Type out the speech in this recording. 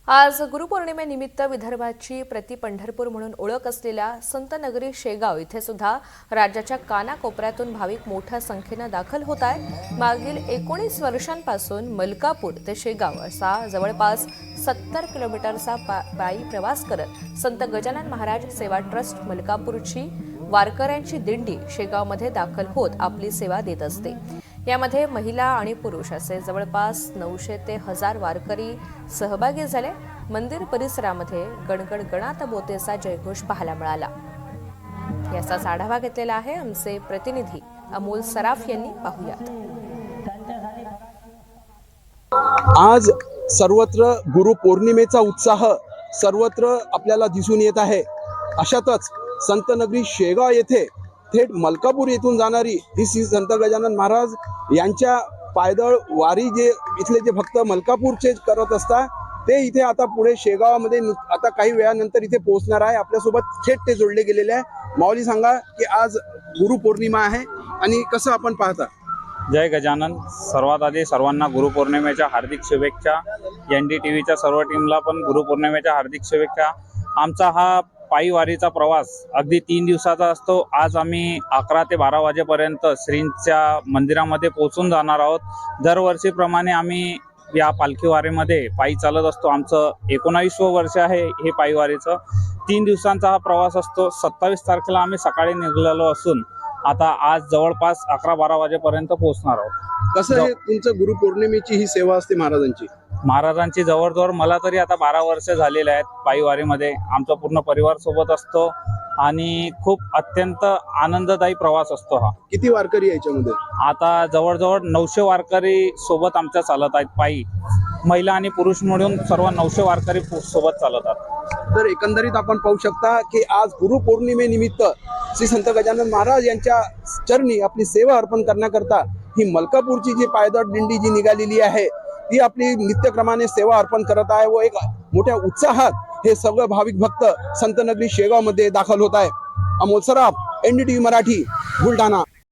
आज गुरुपौर्णिमेनिमित्त विदर्भाची प्रति पंढरपूर म्हणून ओळख असलेल्या संत नगरी शेगाव इथे सुद्धा राज्याच्या कानाकोपऱ्यातून भाविक मोठ्या संख्येनं दाखल होत आहे। मागील 19 वर्षांपासून मलकापूर ते शेगाव असा जवळपास 70 किलोमीटरचा पायी प्रवास करत संत गजानन महाराज सेवा ट्रस्ट मलकापूरची वारकऱ्यांची दिंडी शेगावमध्ये दाखल होत आपली सेवा देत असते। यामध्ये महिला आणि पुरुष असे जवळपास 900 ते 1000 वारकरी सहभागी झाले। मंदिर परिसरामध्ये गणगण गणात बोतेचा जयघोष पाहायला मिळाला। याचाच आढावा घेतलेला आहे आमचे प्रतिनिधी अमोल सराफ यांनी। पाहूयात। आज सर्वत्र गुरुपौर्णिमेचा उत्साह सर्वत्र आपल्याला दिसून येत आहे। अशातच संत नगरी शेगाव येथे थेट मलकापूर येथून जाणारी ही श्री संत गजानन महाराज यांच्या पायदळ वारी जे इथले जे भक्त मलकापूरचे करत असतात ते इथे आता पुढे शेगावामध्ये आता काही वेळानंतर इथे पोहोचणार आहे। आपल्यासोबत थेट ते जोडले गेलेले आहे। माऊली सांगा की आज गुरुपौर्णिमा आहे आणि कसं आपण पाहता? जय गजानन। सर्वात आधी सर्वांना गुरुपौर्णिमेच्या हार्दिक शुभेच्छा। NDTVच्या सर्व टीमला पण गुरुपौर्णिमेच्या हार्दिक शुभेच्छा। आमचा हा पायी वारीचा प्रवास अगदी 3 दिवसाचा असतो। आज आम्ही 11 ते 12 वाजेपर्यंत श्रींच्या मंदिरामध्ये पोहोचून जाणार आहोत। दरवर्षीप्रमाणे आम्ही या पालखी वारीमध्ये पायी चालत असतो। आमचं 19वं वर्ष आहे हे पायी वारीचं। 3 दिवसांचा हा प्रवास असतो। 27 तारखेला आम्ही सकाळी निघालेलो असून आता आज जवळपास 11-12 वाजेपर्यंत पोहोचणार आहोत। कसं हे तुमचं गुरुपौर्णिमेची ही सेवा असते महाराजांची जवळजवळ मला तरी आता 12 वर्ष झालेले आहेत पायी वारीमध्ये। आमचा पूर्ण परिवार सोबत असतो आणि खूप अत्यंत आनंददायी प्रवास असतो हा। किती वारकरी याच्यामध्ये? आता जवळजवळ 900 वारकरी सोबत आमच्या चालत आहेत पायी। महिला आणि पुरुष मिळून सर्व 900 वारकरी सोबत चालतात। तर एकंदरीत आपण पाहू शकता की आज गुरुपौर्णिमेनिमित्त श्री संत गजानन महाराज यांच्या चरणी आपली सेवा अर्पण करण्याकरता ही मलकापूरची जी पायदळ दिंडी जी निघालेली आहे ती आपली नित्यक्रमाने सेवा अर्पण करत आहे व एक मोठ्या उत्साहात हे सगळे भाविक भक्त संत नगरी शेगाव मध्ये दाखल होत आहे। अमोल सराफ, NDTV मराठी, बुलढाणा।